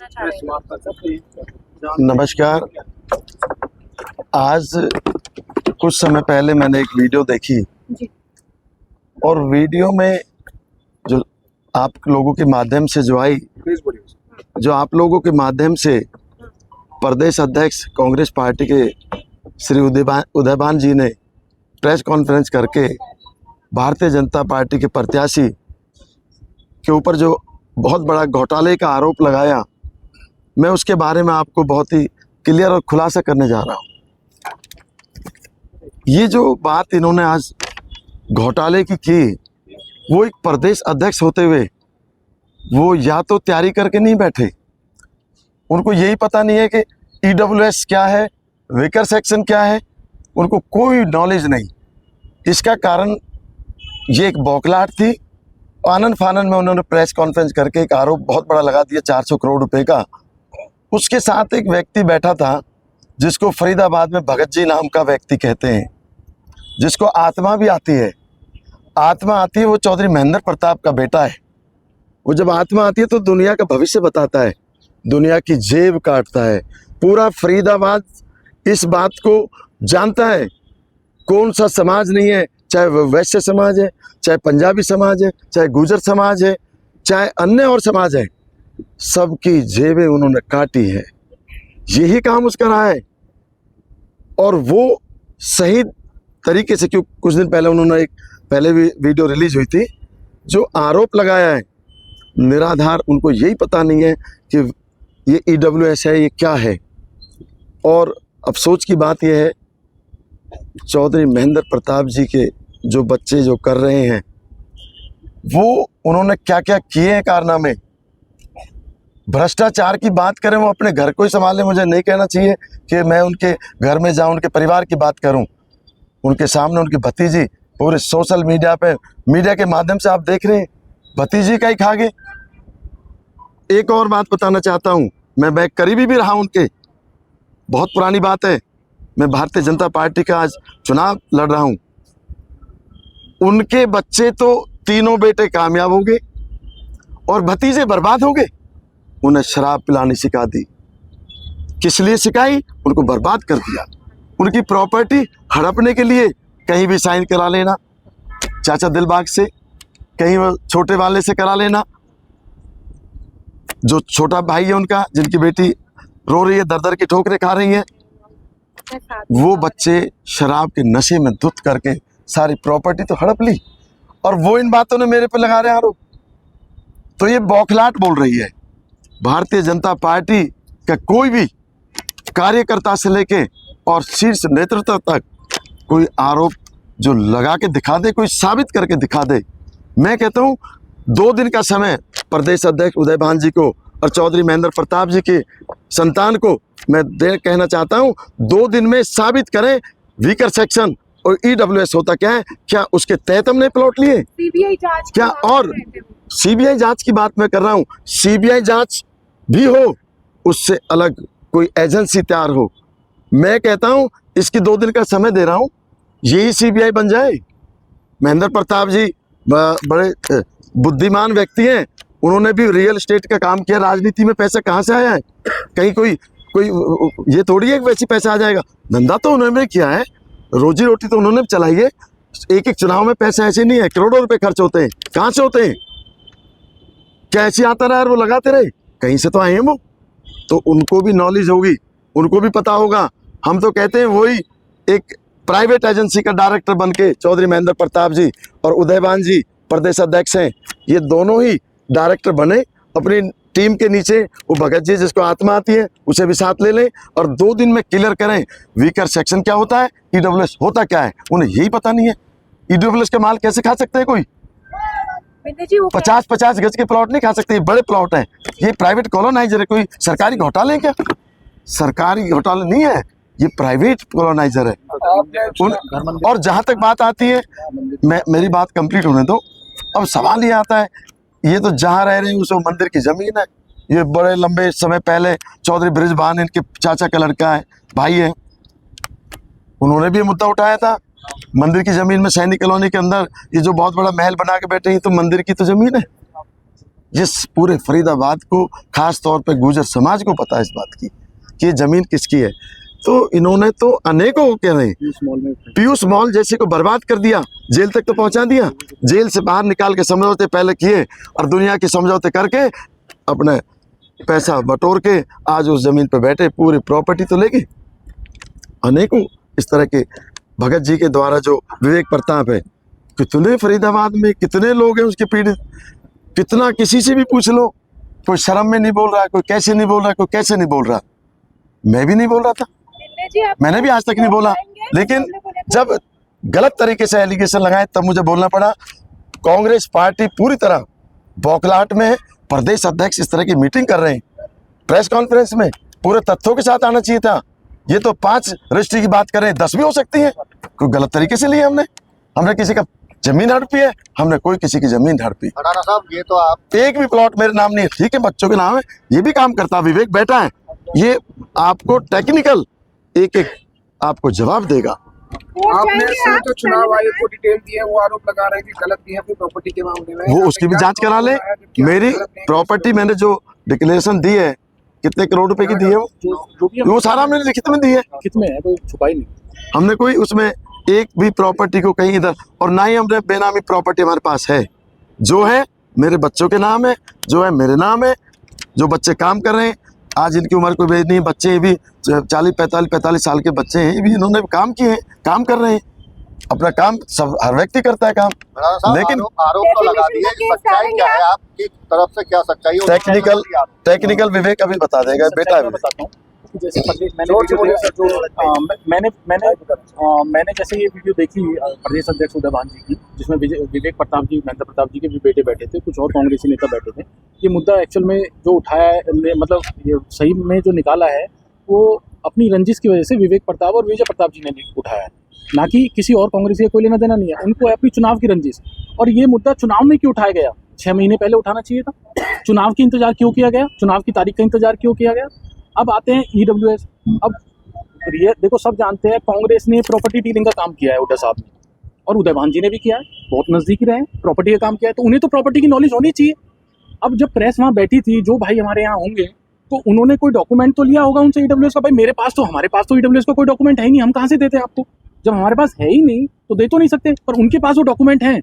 जानना चाह रहे हैं। नमस्कार। आज कुछ समय पहले मैंने एक वीडियो देखी जी। और वीडियो में जो आप लोगों के माध्यम से जो आई, जो आप लोगों के माध्यम से प्रदेश अध्यक्ष कांग्रेस पार्टी के श्री उदयभान जी ने प्रेस कॉन्फ्रेंस करके भारतीय जनता पार्टी के प्रत्याशी के ऊपर जो बहुत बड़ा घोटाले का आरोप लगाया, मैं उसके बारे में आपको बहुत ही क्लियर और खुलासा करने जा रहा हूँ। ये जो बात इन्होंने आज घोटाले की, वो एक प्रदेश अध्यक्ष होते हुए वो या तो तैयारी करके नहीं बैठे, उनको यही पता नहीं है कि EWS क्या है, वेकर सेक्शन क्या है, उनको कोई नॉलेज नहीं। इसका कारण ये एक बौखलाहट थी। आनन फानन में उन्होंने प्रेस कॉन्फ्रेंस करके एक आरोप बहुत बड़ा लगा दिया 400 करोड़ रुपए का। उसके साथ एक व्यक्ति बैठा था जिसको फरीदाबाद में भगत जी नाम का व्यक्ति कहते हैं, जिसको आत्मा भी आती है। आत्मा आती है, वो चौधरी महेंद्र प्रताप का बेटा है। वो जब आत्मा आती है तो दुनिया का भविष्य बताता है, दुनिया की जेब काटता है। पूरा फरीदाबाद इस बात को जानता है, कौन सा समाज नहीं है, चाहे वह वैश्य समाज है, चाहे पंजाबी समाज है, चाहे गुजर समाज है, चाहे अन्य और समाज है, सबकी जेबें उन्होंने काटी है। यही काम उसका रहा है। और वो सही तरीके से, क्यों कुछ दिन पहले उन्होंने एक पहले भी वीडियो रिलीज हुई थी, जो आरोप लगाया है निराधार, उनको यही पता नहीं है कि ये EWS है, ये क्या है। और अफसोस की बात यह है, चौधरी महेंद्र प्रताप जी के जो बच्चे जो कर रहे हैं, वो उन्होंने क्या क्या किए हैं कारनामे। भ्रष्टाचार की बात करें, वो अपने घर को ही संभाले। मुझे नहीं कहना चाहिए कि मैं उनके घर में जाऊं, उनके परिवार की बात करूं। उनके सामने उनकी भतीजी पूरे सोशल मीडिया पे, मीडिया के माध्यम से आप देख रहे हैं, भतीजी का ही खा गए। एक और बात बताना चाहता हूं, मैं करीबी भी रहा उनके, बहुत पुरानी बात है। मैं भारतीय जनता पार्टी का आज चुनाव लड़ रहा हूं। उनके बच्चे तो तीनों बेटे कामयाब हो गए और भतीजे बर्बाद हो गए। उन्हें शराब पिलानी सिखा दी। किस लिए सिखाई? उनको बर्बाद कर दिया। उनकी प्रॉपर्टी हड़पने के लिए कहीं भी साइन करा लेना, चाचा दिलबाग से, कहीं वो छोटे वाले से करा लेना। जो छोटा भाई है उनका, जिनकी बेटी रो रही है, दर की ठोकरें खा रही हैं, वो बच्चे शराब के नशे में धुत करके सारी प्रॉपर्टी तो हड़प ली, और वो इन बातों ने मेरे पे लगा रहे आरोप। तो ये बौखलाहट बोल रही है। भारतीय जनता पार्टी का कोई भी कार्यकर्ता से लेके और शीर्ष नेतृत्व तक कोई आरोप जो लगा के दिखा दे, कोई साबित करके दिखा दे। मैं कहता हूँ 2 दिन का समय प्रदेश अध्यक्ष उदयभान जी को और चौधरी महेंद्र प्रताप जी के संतान को मैं कहना चाहता हूँ, 2 दिन में साबित करें वीकर सेक्शन और EWS होता क्या है। क्या उसके तहत हमने प्लॉट लिए? सीबीआई जांच क्या? और CBI जांच की बात मैं कर रहा हूँ। CBI जांच भी हो, उससे अलग कोई एजेंसी तैयार हो। मैं कहता हूँ इसकी 2 दिन का समय दे रहा हूँ, यही CBI बन जाए। महेंद्र प्रताप जी बड़े बुद्धिमान व्यक्ति हैं, उन्होंने भी रियल एस्टेट का काम किया। राजनीति में पैसा कहाँ से आया है? कहीं कोई ये थोड़ी है कि वैसे पैसा आ जाएगा। धंधा तो उन्होंने किया है, रोजी रोटी तो उन्होंने चलाई है। एक चुनाव में पैसा ऐसे नहीं है, करोड़ों रुपए खर्च होते हैं। कहाँ से होते हैं? क्या ऐसे आता रहा और वो लगाते रहे? कहीं से तो आए हैं वो। तो उनको भी नॉलेज होगी, उनको भी पता होगा। हम तो कहते हैं वही एक प्राइवेट एजेंसी का डायरेक्टर बन के चौधरी महेंद्र प्रताप जी और उदयभान जी प्रदेश अध्यक्ष हैं, ये दोनों ही डायरेक्टर बने। अपनी टीम के नीचे वो भगत जी जिसको आत्मा आती है, उसे भी साथ ले लें और 2 दिन में क्लियर करें वीकर सेक्शन क्या होता है, EWS होता क्या है। उन्हें यही पता नहीं है। EWS का माल कैसे खा सकते हैं? कोई 50-50 गज के प्लॉट नहीं खा सकते। बड़े प्लॉट हैं, ये प्राइवेट कॉलोनाइजर है। कोई सरकारी घोटाले हैं क्या? सरकारी घोटाले नहीं है, ये प्राइवेट कॉलोनाइजर है। और जहां तक बात आती है, मेरी बात कंप्लीट होने दो। अब सवाल ये आता है, ये तो जहां रह रहे हैं उस मंदिर की जमीन है। ये बड़े लंबे समय पहले चौधरी बृजभान इनके चाचा का लड़का है, भाई है, उन्होंने भी मुद्दा उठाया था। मंदिर की जमीन में सैनिक कॉलोनी के अंदर ये जो बहुत बड़ा महल बना के बैठे हैं, तो मंदिर की तो जमीन है। जिस पूरे फरीदाबाद को, खास तौर पे गुर्जर समाज को पता है इस बात की कि ये ज़मीन किसकी है। तो इन्होंने तो अनेकों को कह रहे हैं, पीयूष मॉल जैसे को बर्बाद कर दिया, जेल तक तो पहुंचा दिया, जेल से बाहर निकाल के समझौते पहले किए और दुनिया के समझौते करके अपने पैसा बटोर के आज उस ज़मीन पर बैठे, पूरी प्रॉपर्टी तो लेके। अनेकों इस तरह के भगत जी के द्वारा जो विवेक प्रताप है, कितने फरीदाबाद में कितने लोग हैं उसके पीड़ित, कितना किसी से भी पूछ लो, कोई शर्म में नहीं बोल रहा, कोई कैसे नहीं बोल रहा, कोई कैसे नहीं बोल रहा। मैं भी नहीं बोल रहा था, मैंने भी आज तक नहीं बोला, लेकिन जब गलत तरीके से एलिगेशन लगाए तब मुझे बोलना पड़ा। कांग्रेस पार्टी पूरी तरह बौखलाहट में है। प्रदेश अध्यक्ष इस तरह की मीटिंग कर रहे हैं, प्रेस कॉन्फ्रेंस में पूरे तथ्यों के साथ आना चाहिए था। ये तो 5 रजिस्ट्री की बात कर रहे हैं, 10 भी हो सकती है। कोई गलत तरीके से लिए हमने किसी का जमीन हड़पी है, हमने कोई किसी की जमीन हड़पी। राणा साहब, ये तो आप एक भी प्लॉट मेरे नाम नहीं है, ठीक है, बच्चों के नाम है, ये भी काम करता है, विवेक बैठा है, ये आपको टेक्निकल एक आपको जवाब देगा। आपने जो चुनाव आयोग को डिटेल दी है, वो आरोप लगा रहे हैं कि गलत दी है अपनी प्रॉपर्टी के मामले में। वो उसकी भी जांच करा ले। मेरी प्रॉपर्टी मैंने जो डिक्लेरेशन दी है, कितने करोड़ रुपए की दी है, वो सारा हमने लिखित में दी है, कितने है, कोई छुपाई नहीं। हमने कोई उसमें एक भी प्रॉपर्टी को कहीं इधर, और ना ही हमने बेनामी प्रॉपर्टी हमारे पास है। जो है मेरे बच्चों के नाम है, जो है मेरे नाम है, जो बच्चे काम कर रहे हैं, आज इनकी उम्र कोई नहीं, बच्चे भी 40-45 साल के बच्चे हैं, भी इन्होंने काम किए हैं, काम कर रहे हैं, अपना काम सब हर व्यक्ति करता है काम। राणा साहब, लेकिन आरोप तो लगा दिए, सच्चाई क्या है आपकी तरफ से, क्या सच्चाई है? टेक्निकल विवेक अभी बता देगा, बेटा है बताता हूँ। जैसे मैंने जैसे ये वीडियो देखी प्रदेश अध्यक्ष उदय भान जी की, जिसमें विवेक प्रताप जी, महेंद्र प्रताप जी के भी बेटे बैठे थे, कुछ और कांग्रेसी नेता बैठे थे। ये मुद्दा एक्चुअल में जो उठाया है, मतलब ये सही में जो निकाला है, वो अपनी रंजिश की वजह से विवेक प्रताप और विजय प्रताप जी ने उठाया है, ना कि किसी और कांग्रेसी का कोई लेना देना नहीं है। उनको अपनी चुनाव की रंजिश, और ये मुद्दा चुनाव में क्यों उठाया गया? 6 महीने पहले उठाना चाहिए था। चुनाव की इंतजार क्यों किया गया? चुनाव की तारीख का इंतजार क्यों किया गया? अब आते हैं EWS। अब देखो, सब जानते हैं कांग्रेस ने प्रॉपर्टी डीलिंग का काम किया है उदय साहब ने, और उदय भान जी ने भी किया है, बहुत नजदीकी रहे, प्रॉपर्टी का काम किया है, तो उन्हें तो प्रॉपर्टी की नॉलेज होनी चाहिए। अब जब प्रेस वहाँ बैठी थी, जो भाई हमारे यहाँ होंगे, तो उन्होंने कोई डॉक्यूमेंट तो लिया होगा उनसे EWS का। भाई हमारे पास तो EWS का कोई डॉक्यूमेंट है ही नहीं, हम कहाँ से देते आपको? जब हमारे पास है ही नहीं तो दे तो नहीं सकते, पर उनके पास वो डॉक्यूमेंट हैं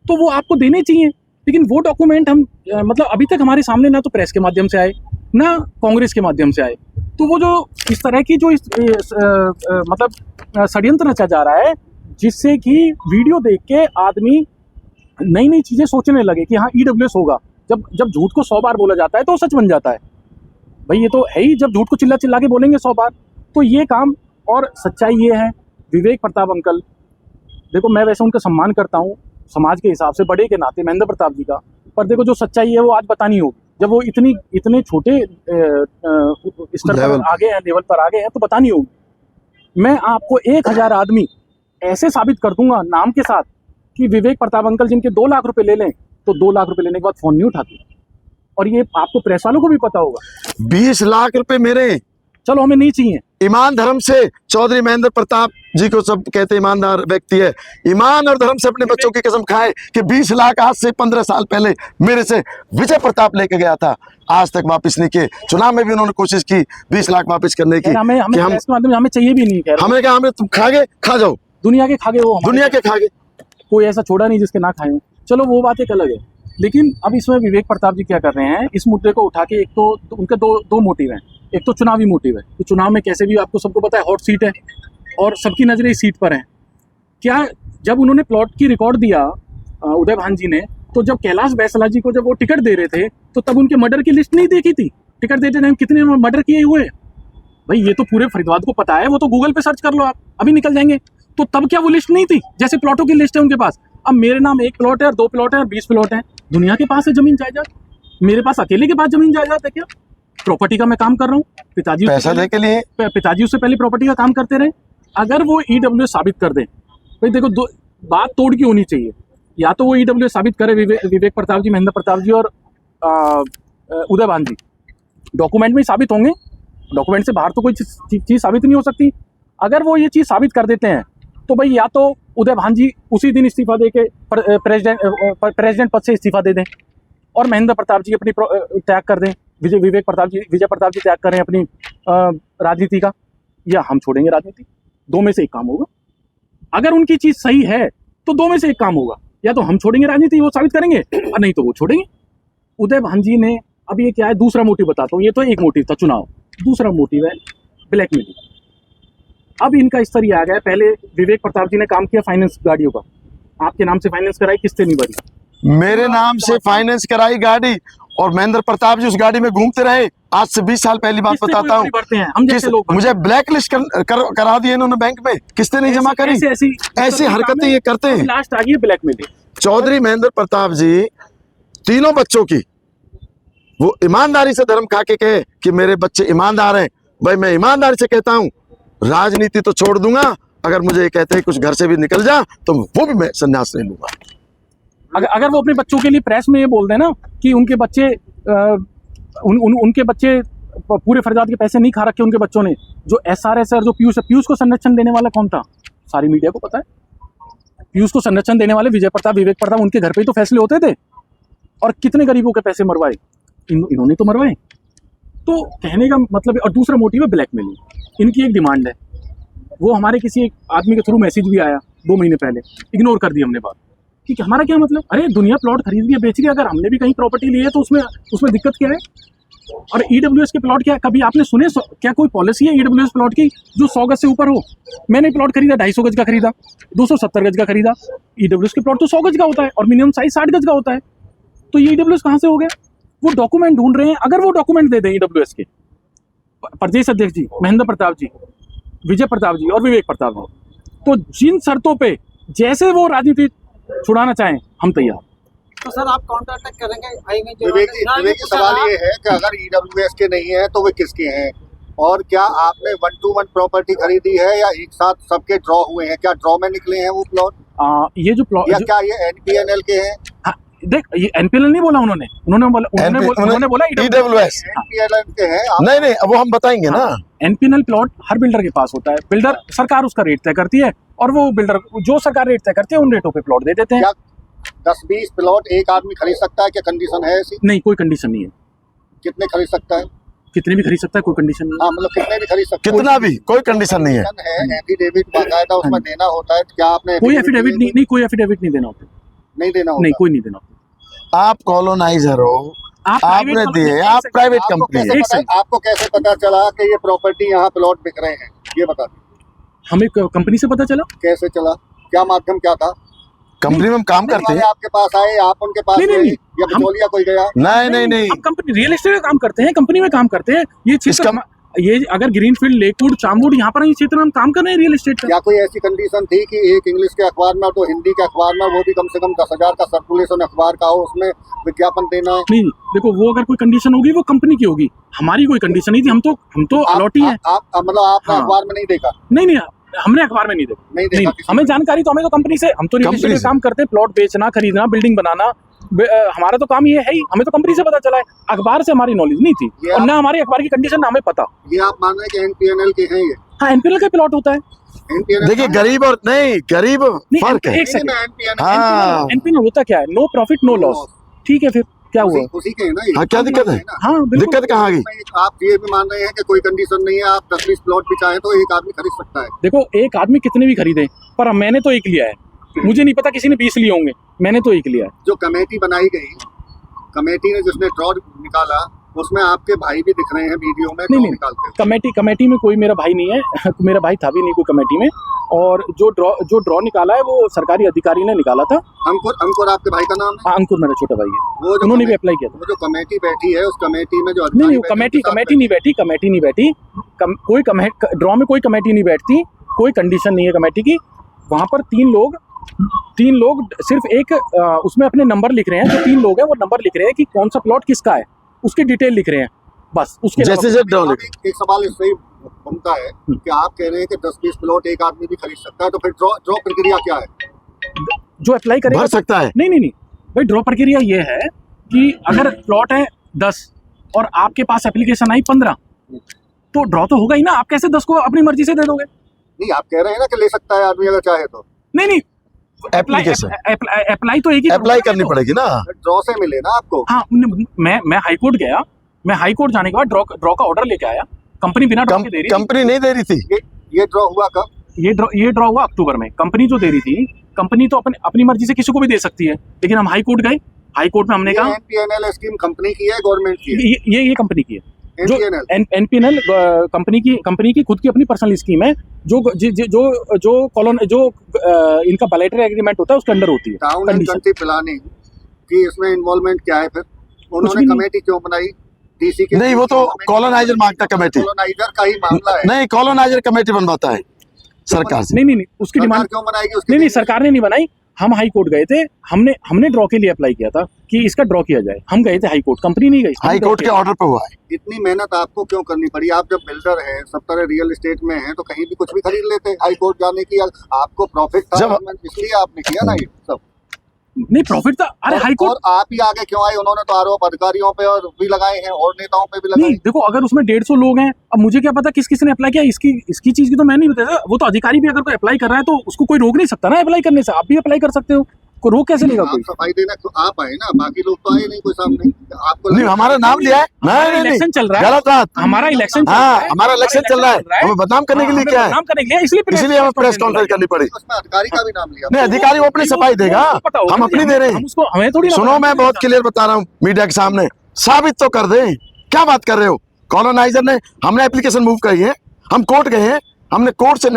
तो वो आपको देने चाहिए। लेकिन वो डॉक्यूमेंट हम मतलब अभी तक हमारे सामने ना तो प्रेस के माध्यम से आए, ना कांग्रेस के माध्यम से आए। तो वो जो इस तरह की जो मतलब षड्यंत्र रचा जा रहा है, जिससे कि वीडियो देख के आदमी नई नई चीज़ें सोचने लगे कि हाँ EWS होगा। जब झूठ को 100 बार बोला जाता है तो सच बन जाता है। भाई ये तो है ही, जब झूठ को चिल्ला चिल्ला के बोलेंगे 100 बार, तो ये काम। और सच्चाई ये है, विवेक प्रताप अंकल, देखो मैं वैसे उनका सम्मान करता हूँ समाज के हिसाब से, बड़े के नाते महेंद्र प्रताप जी का, पर देखो जो सच्चाई है वो आज बतानी होगी। जब वो इतने छोटे स्तर पर आगे हैं, लेवल पर आगे हैं, तो बतानी होगी। मैं आपको 1000 आदमी ऐसे साबित कर दूंगा नाम के साथ कि विवेक प्रताप अंकल जिनके 2 लाख रुपए ले लें, तो 2 लाख रुपए लेने के बाद फोन नहीं उठाते। और ये आपको प्रेस वालों को भी पता होगा। 20 लाख रुपए मेरे, चलो हमें नहीं चाहिए। ईमान धर्म से चौधरी महेंद्र प्रताप जी को सब कहते ईमानदार व्यक्ति है, ईमान और धर्म से अपने बच्चों की कसम खाए कि 20 लाख आज से 15 साल पहले मेरे से विजय प्रताप लेके गया था, आज तक वापस नहीं किए। चुनाव में भी उन्होंने कोशिश की 20 लाख वापस करने की। हमें चाहिए भी नहीं। हमने कहा हमें तुम खागे, खा जाओ, दुनिया के खागे, वो दुनिया के खागे, कोई ऐसा छोड़ा नहीं जिसके ना खाए। चलो वो बात एक अलग है। लेकिन अब इसमें विवेक प्रताप जी क्या कर रहे हैं, इस मुद्दे को उठा के, एक तो उनके दो मोटिव हैं। एक तो चुनावी मोटिव है कि चुनाव में कैसे भी, आपको सबको पता है, हॉट सीट है और सबकी नजरें इस सीट पर हैं। क्या जब उन्होंने प्लॉट की रिकॉर्ड दिया उदय भान जी ने, तो जब कैलाश बैसला जी को जब वो टिकट दे रहे थे, तो तब उनके मर्डर की लिस्ट नहीं देखी थी? टिकट देते टाइम कितने मर्डर किए हुए? भाई ये तो पूरे फरीदाबाद को पता है, वो तो गूगल पे सर्च कर लो, आप अभी निकल जाएंगे। तो तब क्या वो लिस्ट नहीं थी? जैसे प्लॉटों की लिस्ट है उनके पास। अब मेरे नाम 1 प्लॉट है और 2 प्लॉट है और 20 प्लॉट है। दुनिया के पास है जमीन जायदाद, मेरे पास अकेले के पास जमीन जायदाद है क्या? प्रॉपर्टी का मैं काम कर रहा हूँ, पिताजी पैसा दे के लिए, पिताजी उससे पहले प्रॉपर्टी का काम करते रहे। अगर वो EWS साबित कर दें, भाई देखो बात तोड़ की होनी चाहिए। या तो वो EWS साबित करे विवेक प्रताप जी, महेंद्र प्रताप जी और उदय भान जी, डॉक्यूमेंट में साबित होंगे, डॉक्यूमेंट से बाहर तो कोई चीज़ साबित नहीं हो सकती। अगर वो ये चीज़ साबित कर देते हैं तो भाई या तो उदय भान जी उसी दिन इस्तीफा दे के प्रेसिडेंट पद से इस्तीफा दे दें, और महेंद्र प्रताप जी अपनी त्याग कर दें, विजय प्रताप जी त्याग करें अपनी राजनीति का, या हम छोड़ेंगे राजनीति। दो में से एक काम होगा। अगर उनकी चीज सही है तो दो में से एक काम होगा, या तो हम छोड़ेंगे राजनीति, वो साबित करेंगे, और नहीं तो वो छोड़ेंगे। उदय भान जी ने, अब ये क्या है, दूसरा मोटिव बताता हूँ। ये तो एक मोटिव था चुनाव, दूसरा मोटिव है ब्लैकमेलिंग। अब इनका स्तर ये आ गया है, पहले विवेक प्रताप जी ने काम किया फाइनेंस गाड़ियों का, आपके नाम से फाइनेंस कराई, किस्तें नहीं भरी, मेरे नाम से फाइनेंस कराई गाड़ी, और महेंद्र प्रताप जी उस गाड़ी में घूमते रहे। आज से 20 साल पहली बात बताता हूँ, हम जैसे लोग मुझे ब्लैक लिस्ट करा दिए इन्होंने बैंक में, किस्तें नहीं जमा करी। ऐसी हरकतें ये करते हैं। लास्ट आ गई ब्लैकमेलिंग। चौधरी महेंद्र प्रताप जी तीनों बच्चों की, वो ईमानदारी से धर्म खा के कहे कि मेरे बच्चे ईमानदार हैं। भाई मैं ईमानदारी से कहता हूँ, राजनीति तो छोड़ दूंगा, अगर मुझे कहते हैं कुछ घर से भी निकल जा तो वो भी मैं संन्यास ले लूंगा। अगर वो अपने बच्चों के लिए प्रेस में ये बोल दें ना कि उनके बच्चे उनके बच्चे पूरे फरियाद के पैसे नहीं खा रखे उनके बच्चों ने, जो SRS और जो पीयूष को संरक्षण देने वाला कौन था, सारी मीडिया को पता है। पीयूष को संरक्षण देने वाले विवेक प्रताप उनके घर पे ही तो फैसले होते थे, और कितने गरीबों के पैसे मरवाए, इन्होंने तो मरवाए। तो कहने का मतलब है। और दूसरा मोटिव है ब्लैकमेलिंग। इनकी एक डिमांड है, वो हमारे किसी एक आदमी के थ्रू मैसेज भी आया 2 महीने पहले, इग्नोर कर दी हमने बात, कि हमारा क्या मतलब, अरे दुनिया प्लॉट खरीद रही है, बेच रही है, अगर हमने भी कहीं प्रॉपर्टी ली है तो उसमें दिक्कत क्या है। और EWS के प्लॉट क्या, कभी आपने सुने क्या कोई पॉलिसी है EWS प्लॉट की जो 100 गज से ऊपर हो? मैंने प्लॉट खरीदा 250 गज का खरीदा, 270 गज का खरीदा। EWS के प्लॉट तो 100 गज का होता है और मिनिमम साइज 60 गज का होता है। तो ये EWS कहाँ से हो गया? वो डॉक्यूमेंट ढूंढ रहे हैं। अगर वो डॉक्यूमेंट दे दें EWS के प्रदेश अध्यक्ष जी, महेंद्र प्रताप जी, विजय प्रताप जी और विवेक प्रताप जी, तो जिन शर्तों पे जैसे वो राजनीति छुड़ाना चाहें, हम तैयार। तो सर आप काउंटर अटैक करेंगे? विवेक जी सवाल ये है कि अगर EWS के नहीं है तो वे किसके हैं, और क्या आपने 1 to 1 प्रॉपर्टी खरीदी है या एक साथ सबके ड्रॉ हुए हैं? क्या ड्रॉ में निकले हैं वो प्लॉट, ये जो प्लॉट, या क्या ये NPNL के हैं? हाँ, देख ये NPNL नहीं बोला उन्होंने बोला EWS NPNL के हैं नहीं, वो हम बताएंगे ना। NPNL प्लॉट हर बिल्डर के पास होता है। बिल्डर, सरकार उसका रेट तय करती है, और वो बिल्डर जो सरकार रेट तय करती है उन रेटों पे प्लॉट दे देते हैं। क्या 10-20 प्लॉट एक आदमी खरीद सकता है? क्या कंडीशन है ऐसी? नहीं, कोई कंडीशन नहीं है। कितने खरीद सकता है? कितने भी खरीद सकता है, कोई कंडीशन नहीं है। हाँ, मतलब कितने भी खरीद सकता है, कितना भी, कोई कंडीशन नहीं है। एफिडेविट बाकायदा उसमें देना होता है, क्या आपने कोई एफिडेविट नहीं, कोई एफिडेविट नहीं देना होता, नहीं देना होता? नहीं, कोई नहीं देना होता। आप कॉलोनाइजर हो, आपने दिए, आप प्राइवेट कंपनी है। आपको कैसे पता चला कि ये प्रॉपर्टी यहाँ प्लॉट बिक रहे हैं, ये बता दें। हमें कंपनी से पता चला। कैसे चला, क्या माध्यम क्या था? कंपनी में हम काम करते हैं। आपके पास आए, आप उनके पास गए, या बिचौलिया कोई गया? नहीं, हम कंपनी रियल एस्टेट का काम करते हैं, कंपनी में काम करते हैं। ये क्षेत्र, ये अगर ग्रीनफील्ड, लेकवुड, चामवुड, यहाँ पर ये क्षेत्र में हम काम कर रहे हैं रियल एस्टेट का। क्या कोई ऐसी कंडीशन थी कि एक इंग्लिश के अखबार में तो हिंदी के अखबार में, वो भी कम से कम 10,000 का सर्कुलेशन अखबार का हो, उसमें विज्ञापन देना है? नहीं, देखो वो अगर कोई कंडीशन होगी वो कंपनी की होगी, हमारी कोई कंडीशन नहीं थी। हम तो अलॉटी है। मतलब आपने अखबार में नहीं देखा? नहीं, हमने अखबार में नहीं देखा। हमें जानकारी तो, हमें तो कंपनी से, हम तो रियल एस्टेट में काम करते हैं, प्लॉट बेचना, खरीदना, बिल्डिंग बनाना, हमारा तो काम ये है ही। हमें तो कंपनी से पता चला है, अखबार से हमारी नॉलेज नहीं थी, और ना हमारी अखबार की कंडीशन ना हमें पता। ये आप मान रहे हैं कि NPNL के हैं ये? हाँ, NPNL का प्लॉट होता है। देखिए गरीब और नहीं, गरीब फर्क है। एक सेकंड, हाँ, NPNL होता क्या है? No profit no loss. ठीक है, फिर क्या हुआ? उसी के है ना ये? हाँ, क्या दिक्कत है? हाँ, दिक्कत कहाँ आ गई? आप ये भी मान रहे हैं कि कोई कंडीशन नहीं है, आप 10-20 प्लॉट भी चाहें तो एक आदमी खरीद सकता है? देखो, एक आदमी कितने भी खरीदे, पर मैंने तो एक लिया है। मुझे नहीं पता किसी ने 20 लिए होंगे, मैंने तो एक लिया है। जो कमेटी बनाई गई, कमेटी ने जिसने ड्रॉ निकाला, उसमें आपके भाई भी दिख रहे हैं वीडियो में। नहीं, कमेटी में कोई मेरा भाई नहीं है। मेरा भाई था भी नहीं कोई कमेटी में। और जो ड्रॉ निकाला है वो सरकारी अधिकारी ने निकाला था। अंकुर आपके भाई का नाम है? हाँ, अंकुर मेरा छोटा भाई है। वो उन्होंने भी अप्लाई किया था। वो जो कमेटी बैठी है, उस कमेटी में जो नहीं, कमेटी नहीं बैठी। कोई ड्रॉ में कोई कमेटी नहीं बैठती, कोई कंडीशन नहीं है कमेटी की। वहाँ पर तीन लोग सिर्फ एक उसमें अपने नंबर लिख रहे हैं। जो 3 लोग हैं वो नंबर लिख रहे हैं कि कौन सा प्लॉट किसका है, उसकी डिटेल लिख रहे हैं, बस। उसके जैसे एक सवाल इससे ही बनता है कि आप कह रहे हैं कि 10-20 प्लॉट एक आदमी भी खरीद सकता है, तो फिर ड्रॉ प्रक्रिया क्या है? जो अप्लाई करेगा भर सकता है? नहीं भाई, ड्रॉ प्रक्रिया ये है कि अगर प्लॉट है 10 और आपके पास एप्लीकेशन आई 15, तो ड्रॉ तो होगा ही ना। आप कैसे 10 को अपनी मर्जी से दे दोगे? नहीं, आप कह रहे हैं ना कि ले सकता है आदमी अगर चाहे तो। नहीं, एप्लीकेशन अप्लाई तो एक ही अप्लाई करनी पड़ेगी ना। ड्रॉ से मिले ना आपको? हाँ, मैं हाई कोर्ट गया, मैं हाई कोर्ट जाने के बाद ड्रॉ का ऑर्डर लेके आया, कंपनी बिना ड्रॉ के दे रही थी। कंपनी नहीं दे रही थी। ये ड्रॉ हुआ कब? ये ड्रॉ हुआ अक्टूबर में। कंपनी जो दे रही थी, कंपनी तो अपनी मर्जी से किसी को भी दे सकती है, लेकिन हम हाई कोर्ट गए, हाई कोर्ट में हमने कहा एनपीएनएल स्कीम कंपनी की है, गवर्नमेंट की है? ये कंपनी की है। जो एनपीएनएल कंपनी की खुद की अपनी पर्सनल स्कीम है, जो इनका बायलैटरल एग्रीमेंट होता है उसके अंडर होती है। टाउन एंड कंट्री प्लानिंग की इसमें इन्वॉल्वमेंट क्या है फिर? उन्होंने कमेटी क्यों बनाई? डीसी के नहीं, वो तो कॉलोनाइजर मांगता कमेटी। कॉलोनाइजर का ही मामला है। नहीं, कॉलोनाइजर कमेटी बनवाता है सरकार से। नहीं, उसकी डिमांड क्यों बनाएगी? उसकी नहीं, सरकार ने नहीं बनाई। हम हाई कोर्ट गए थे, हमने ड्रॉ के लिए अप्लाई किया था कि इसका ड्रॉ किया जाए। हम गए थे हाई कोर्ट, कंपनी नहीं गई। हाई कोर्ट के ऑर्डर पे हुआ है। इतनी मेहनत आपको क्यों करनी पड़ी? आप जब बिल्डर हैं, सब तरह रियल एस्टेट में हैं, तो कहीं भी कुछ भी खरीद लेते। हाई कोर्ट जाने की आपको प्रॉफिट था, इसलिए आपने किया ना ये सब। नहीं, प्रॉफिट था। अरे हाई कोर्ट, और आप ही आगे क्यों आए? उन्होंने तो आरोप अधिकारियों पे और भी लगाए हैं और नेताओं पे भी लगाए। नहीं, देखो, अगर उसमें 150 लोग हैं, अब मुझे क्या पता किस ने अप्लाई किया, इसकी चीज की तो मैं नहीं बता। वो तो अधिकारी भी अगर कोई अप्लाई कर रहा है तो उसको कोई रोक नहीं सकता ना अप्लाई करने से। आप भी अप्लाई कर सकते हो, को रोक कैसे लेगा कोई? सफाई देना तो आप आए ना, बाकी लोग तो आए नहीं कोई सामने। आपको नहीं, हमारा नाम लिया है। नहीं, इलेक्शन चल रहा है, गलत बात। हमारा इलेक्शन हाँ, हमारा इलेक्शन चल रहा है, हमें बदनाम करने के लिए क्या है? बदनाम करने के लिए, इसलिए हमें प्रेस कॉन्फ्रेंस करनी पड़ी। उसमें अधिकारी का भी नाम लिया। नहीं, अधिकारी वो अपनी सफाई देगा, हम अपनी दे रहे हैं। हमें थोड़ी सुनो, मैं बहुत क्लियर बता रहा हूँ मीडिया के सामने, साबित तो कर दे। क्या बात कर रहे हो? कॉलोनाइजर ने, हमने एप्लीकेशन मूव करी है, हम कोर्ट गए हैं, हमने कोर्ट से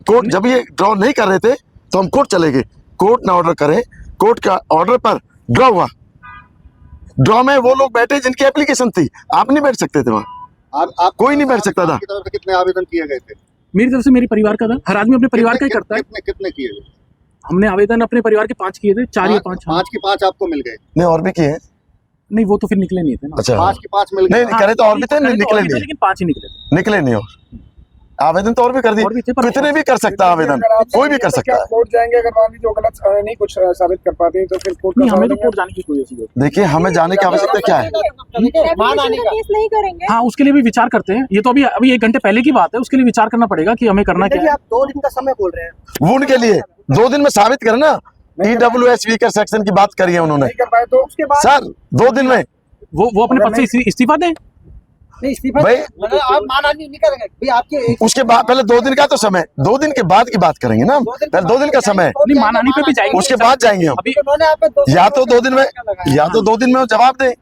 कोर्ट जब ये ड्रॉ नहीं कर रहे थे तो हम कोर्ट चले गए, कोर्ट ने ऑर्डर करे, कोर्ट का ऑर्डर पर ड्रॉ हुआ। ड्रॉ में वो लोग बैठे जिनकी एप्लीकेशन थी, आप नहीं बैठ सकते थे वहां। आप कोई नहीं बैठ सकता था। आपकी तरफ से कितने आवेदन किए गए थे? मेरी तरफ से, मेरे परिवार का था। हर आदमी अपने परिवार का ही करता है। कितने किए गए? हमने आवेदन अपने परिवार के 5 किए थे, 4 या 5। 5 के 5 आपको मिल गए? नहीं, और भी किए। नहीं, वो तो फिर निकले नहीं थे ना। अच्छा, 5 के 5 मिल गए। नहीं करे तो और भी थे, निकले नहीं, लेकिन 5 ही निकले नहीं। और आवेदन तो और भी कर दिए, कितने भी कर सकता है आवेदन, कोई भी कर सकता है। कोर्ट जाएंगे अगर मान लीजिए गलत नहीं कुछ साबित कर पाते हैं तो फिर कोर्ट नहीं, हमें तो कोर्ट जाने की कोई ऐसी। देखिए, हमें जाने की आवश्यकता क्या है? नहीं करेंगे। हाँ, उसके लिए भी विचार करते हैं। ये तो अभी 1 घंटे पहले की बात है, उसके लिए विचार करना पड़ेगा कि हमें करना क्या है। आप 2 दिन का समय बोल रहे हैं, वो उनके लिए 2 दिन में साबित करना। EWS वीकर सेक्शन की बात करी है उन्होंने, नहीं कर पाए तो उसके बाद सर 2 दिन में वो अपने पद से इस्तीफा दें। नहीं इस्तीफा भाई, आप मानहानि नहीं करेंगे भाई। आपके उसके बाद पहले 2 दिन का तो समय, 2 दिन के बाद की बात करेंगे ना। पहले 2 दिन का समय, नहीं, मानहानि पे भी जाएंगे, उसके बाद जाएंगे हम। अभी उन्होंने आप पे या तो 2 दिन में जवाब दें,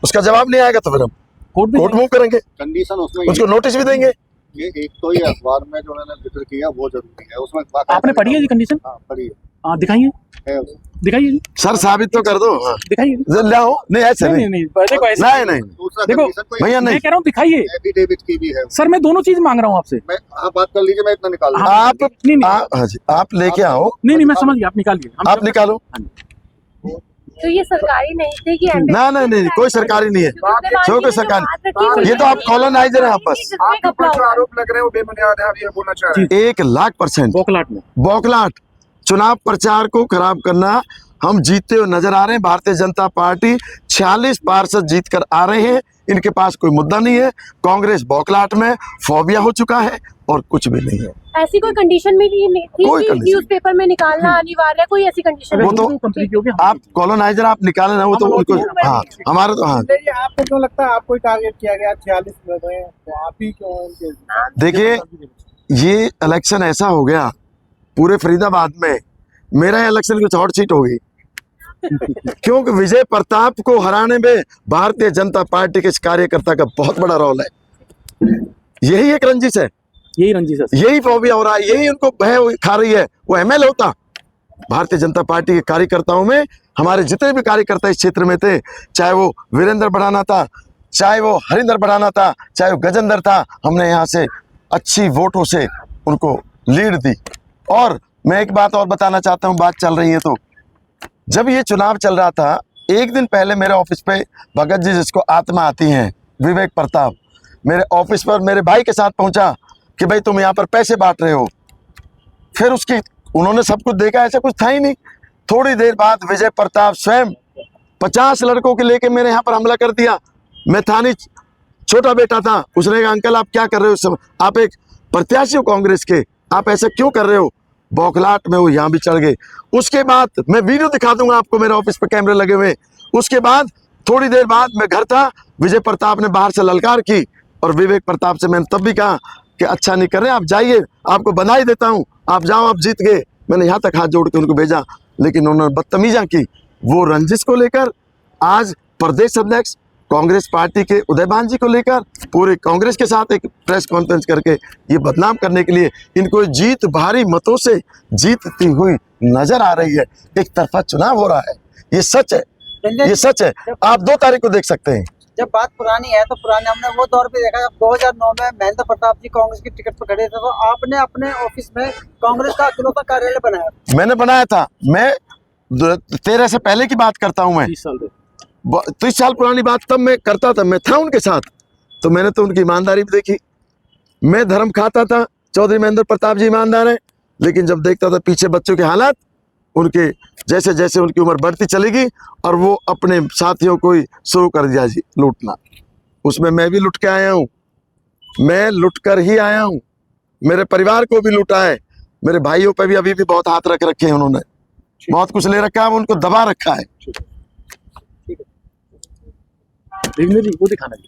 उसका जवाब नहीं आएगा तो फिर हम कोर्ट मूव करेंगे, कंडीशन उसमें उसको नोटिस भी देंगे। ये एक तो ये अखबार में जो मैंने जिक्र किया वो जरूरी है, उसमें आपने पढ़ी है जी कंडीशन? हाँ, पढ़ी हाँ, दिखाइए है। दिखाइए जी, सर साबित तो कर दो। दिखाइए। लाओ, नहीं ऐसे नहीं, देखो ऐसे नहीं, दूसरा देखो, कंडीशन कोई भैया नहीं, मैं कह रहा हूँ दिखाइए। एफिडेविट की भी है। सर, मैं दोनों चीज मांग रहा हूँ आपसे। मैं आप बात कर लीजिए, मैं इतना निकाल दूंगा। आप नहीं, हाँ जी, आप लेके आओ, नहीं, मैं समझ गया, आप निकालिए। आप निकालो। तो ये सरकारी नहीं थे कि ना नहीं, कोई सरकारी नहीं है, कोई सरकारी, ये तो आप कॉलोनाइजर हैं आप बस। आपके ऊपर जो आरोप लग रहे हैं वो बेबुनियाद है, आप ये बोलना चाह रहे हैं? 1,00,000% बौखलाहट में बौखलाहट, चुनाव प्रचार को खराब करना। हम जीतते हुए नजर आ रहे हैं, भारतीय जनता पार्टी 46 पार्षद जीत कर आ रहे हैं, इनके पास कोई मुद्दा नहीं है। कांग्रेस बौखलाहट में फोबिया हो चुका है और कुछ भी नहीं है। ऐसी कोई कंडीशन में भी नहीं थी कोई कि condition न्यूज़पेपर में निकालना अनिवार्य है, कोई ऐसी कंडीशन वो नहीं तो कंपनी की होगी। आप कॉलोनाइजर आप निकाले ना, वो तो उनको, हाँ हमारा तो, हाँ आपको क्यों लगता है आपको टारगेट किया गया? 46 लोग हैं तो आप ही क्यों? देखिए, ये इलेक्शन ऐसा हो गया पूरे फरीदाबाद में, मेरा इलेक्शन कुछ और सीट हो गई क्योंकि विजय प्रताप को हराने में भारतीय जनता पार्टी के इस कार्यकर्ता का बहुत बड़ा रोल है। यही एक रंजिश है, यही रंजिश है, यही फोबिया हो रहा है, यही उनको भय खा रही है। वो ML होता भारतीय जनता पार्टी के कार्यकर्ताओं में, हमारे जितने भी कार्यकर्ता इस क्षेत्र में थे, चाहे वो वीरेंद्र बढ़ाना था, चाहे वो हरिंदर बढ़ाना था, चाहे वो गजेंद्र था, हमने यहाँ से अच्छी वोटों से उनको लीड दी। और मैं एक बात और बताना चाहता हूँ, बात चल रही है तो, जब ये चुनाव चल रहा था, एक दिन पहले मेरे ऑफिस पे भगत जी, जिसको आत्मा आती हैं, विवेक प्रताप, मेरे ऑफिस पर मेरे भाई के साथ पहुंचा कि भाई तुम यहाँ पर पैसे बांट रहे हो। फिर उसकी उन्होंने सब कुछ देखा, ऐसा कुछ था ही नहीं। थोड़ी देर बाद विजय प्रताप स्वयं 50 लड़कों के लेके मेरे यहाँ पर हमला कर दिया। मैं था नहीं, छोटा बेटा था, उसने कहा अंकल आप क्या कर रहे हो, सब आप एक प्रत्याशी हो कांग्रेस के, आप ऐसा क्यों कर रहे हो? बौखलाहट में वो यहाँ भी चढ़ गए। उसके बाद मैं वीडियो दिखा दूंगा आपको, मेरे ऑफिस पे कैमरे लगे हुए। उसके बाद थोड़ी देर बाद मैं घर था, विजय प्रताप ने बाहर से ललकार की और विवेक प्रताप से मैंने तब भी कहा कि अच्छा नहीं कर रहे, आप जाइए, आपको बधाई देता हूँ, आप जाओ, आप जीत गए। मैंने यहाँ तक हाथ जोड़ के उनको भेजा, लेकिन उन्होंने बदतमीजा की। वो रंजिश को लेकर आज प्रदेश अध्यक्ष कांग्रेस पार्टी के उदयभान जी को लेकर पूरे कांग्रेस के साथ एक प्रेस कॉन्फ्रेंस करके ये बदनाम करने के लिए इनको जीत भारी मतों से जीतती हुई नजर आ रही है। एक तरफा चुनाव हो रहा है, ये सच है, ये सच है। आप 2 तारीख को देख सकते हैं। जब बात पुरानी है तो पुराने हमने वो दौर पे देखा, जब 2009 में महेंद्र प्रताप जी कांग्रेस की टिकट पर खड़े थे तो आपने अपने ऑफिस में कांग्रेस का इकलौता कार्यालय बनाया। मैंने बनाया था, मैं 13 से पहले की बात करता हूं। मैं 30 साल पुरानी बात तब मैं करता था, मैं था उनके साथ, तो मैंने तो उनकी ईमानदारी भी देखी। मैं धर्म खाता था, चौधरी महेंद्र प्रताप जी ईमानदार हैं, लेकिन जब देखता था पीछे बच्चों के हालात, उनके जैसे जैसे उनकी उम्र बढ़ती चलेगी और वो अपने साथियों को ही शुरू कर दिया जी लूटना। उसमें मैं भी लुट के आया हूँ, मैं लुट कर ही आया हूँ, मेरे परिवार को भी लूटा है, मेरे भाइयों पे भी अभी भी बहुत हाथ रख रखे हैं उन्होंने, बहुत कुछ ले रखा है, उनको दबा रखा है। देवेंद्र जी वो दिखाना जी।